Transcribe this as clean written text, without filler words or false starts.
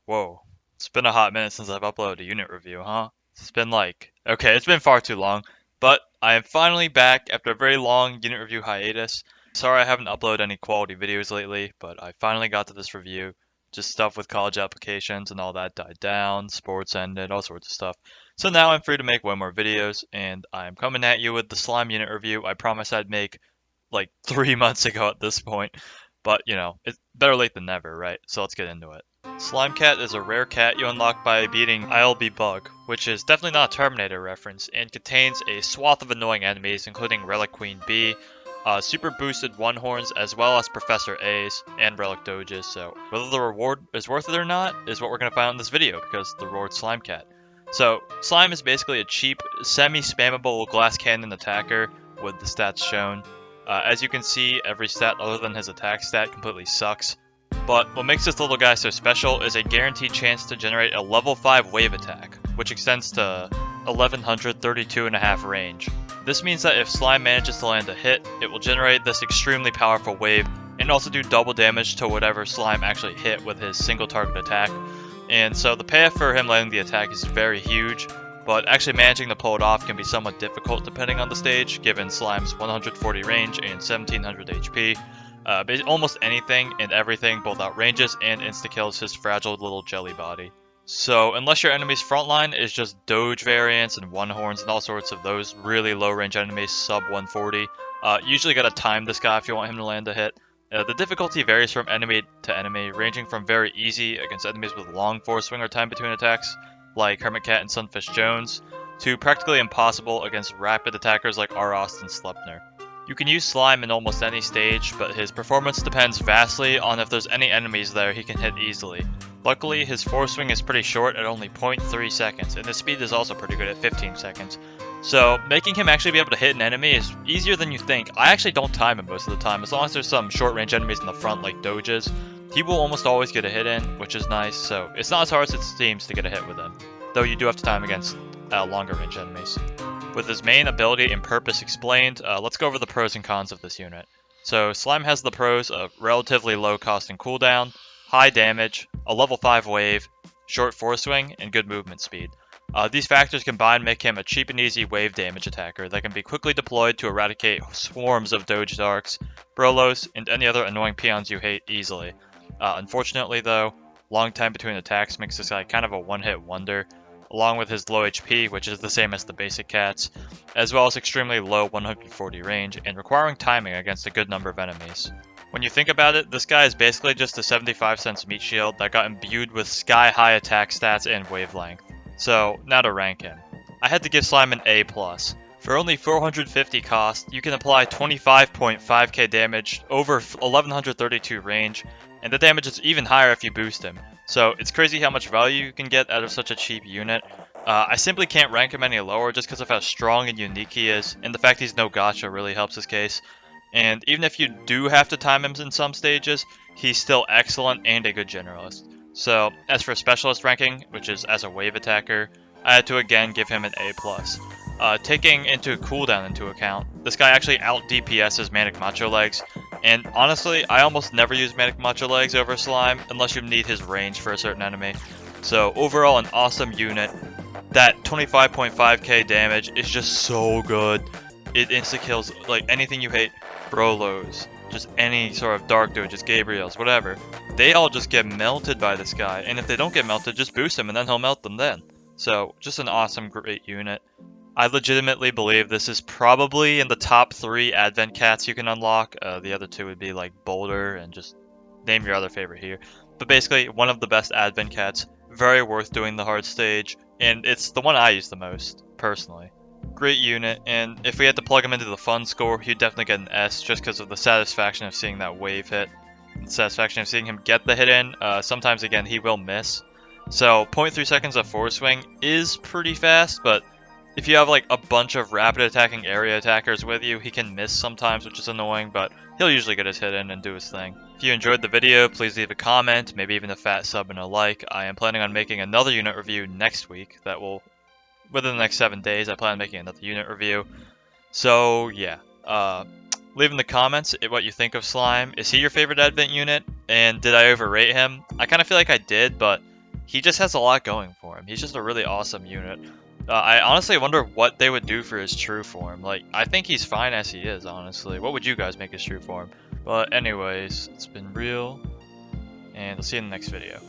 Whoa, it's been a hot minute since I've uploaded a unit review, huh? It's been like, okay, it's been far too long, but I am finally back after a very long unit review hiatus. Sorry I haven't uploaded any quality videos lately, but I finally got to this review. Just stuff with college applications and all that died down, sports ended, all sorts of stuff. So now I'm free to make way more videos, and I'm coming at you with the slime unit review I promised I'd make like 3 months ago at this point. But, you know, it's better late than never, right? So let's get into it. Slime Cat is a rare cat you unlock by beating ILB Bug, which is definitely not a Terminator reference, and contains a swath of annoying enemies, including Relic Queen B, super boosted One Horns, as well as Professor A's and Relic Doges. So whether the reward is worth it or not is what we're going to find out in this video, because the reward Slime Cat. So Slime is basically a cheap, semi-spammable glass cannon attacker with the stats shown. As you can see, every stat other than his attack stat completely sucks. But what makes this little guy so special is a guaranteed chance to generate a level 5 wave attack, which extends to 1132.5 range. This means that if Slime manages to land a hit, it will generate this extremely powerful wave and also do double damage to whatever Slime actually hit with his single target attack. And so the payoff for him landing the attack is very huge, but actually managing to pull it off can be somewhat difficult depending on the stage, given Slime's 140 range and 1700 HP. Almost anything and everything both outranges and insta-kills his fragile little jelly body. So unless your enemy's frontline is just Doge variants and One Horns and all sorts of those really low range enemies sub 140, usually gotta time this guy if you want him to land a hit. The difficulty varies from enemy to enemy, ranging from very easy against enemies with long force swinger time between attacks, like Hermit Cat and Sunfish Jones, to practically impossible against rapid attackers like Arost and Sleipnir. You can use Slime in almost any stage, but his performance depends vastly on if there's any enemies there he can hit easily. Luckily, his force swing is pretty short at only 0.3 seconds, and his speed is also pretty good at 15 seconds. So, making him actually be able to hit an enemy is easier than you think. I actually don't time him most of the time, as long as there's some short range enemies in the front like Doges. He will almost always get a hit in, which is nice, so it's not as hard as it seems to get a hit with him, though you do have to time against longer range enemies. With his main ability and purpose explained, let's go over the pros and cons of this unit. So Slime has the pros of relatively low cost and cooldown, high damage, a level 5 wave, short force swing, and good movement speed. These factors combined make him a cheap and easy wave damage attacker that can be quickly deployed to eradicate swarms of Doge Darks, Brolos, and any other annoying peons you hate easily. Unfortunately though, long time between attacks makes this guy kind of a one-hit wonder, along with his low HP, which is the same as the basic cats, as well as extremely low 140 range and requiring timing against a good number of enemies. When you think about it, this guy is basically just a 75 cents meat shield that got imbued with sky-high attack stats and wavelength. So, now to rank him. I had to give Slime an A+. For only 450 cost, you can apply 25.5k damage over 1132 range, and the damage is even higher if you boost him. So it's crazy how much value you can get out of such a cheap unit. I simply can't rank him any lower just because of how strong and unique he is, and the fact he's no gacha really helps his case. And even if you do have to time him in some stages, he's still excellent and a good generalist. So as for specialist ranking, which is as a wave attacker, I had to again give him an A+. Taking into cooldown into account, this guy actually out DPS's Manic Macho Legs, and honestly, I almost never use Manic Macho Legs over Slime unless you need his range for a certain enemy. So overall, an awesome unit. That 25.5k damage is just so good. It insta-kills like anything you hate. Brolos, just any sort of Dark Doges, Gabriels, whatever. They all just get melted by this guy, and if they don't get melted, just boost him and then he'll melt them then. So, just an awesome, great unit. I legitimately believe this is probably in the top 3 Advent Cats you can unlock. The other 2 would be like Boulder and just name your other favorite here. But basically, one of the best Advent Cats. Very worth doing the hard stage. And it's the one I use the most, personally. Great unit, and if we had to plug him into the fun score, he'd definitely get an S just because of the satisfaction of seeing that wave hit. The satisfaction of seeing him get the hit in. Sometimes, again, he will miss. So, 0.3 seconds of force swing is pretty fast, but if you have like a bunch of rapid attacking area attackers with you, he can miss sometimes, which is annoying, but he'll usually get his hit in and do his thing. If you enjoyed the video, please leave a comment, maybe even a fat sub and a like. I am planning on making another unit review next week that will, within the next 7 days, I plan on making another unit review. So yeah, Leave in the comments what you think of Slime. Is he your favorite Advent unit? And did I overrate him? I kind of feel like I did, but he just has a lot going for him. He's just a really awesome unit. I honestly wonder what they would do for his true form. Like, I think he's fine as he is, honestly. What would you guys make his true form? But anyways, it's been real, and I'll see you in the next video.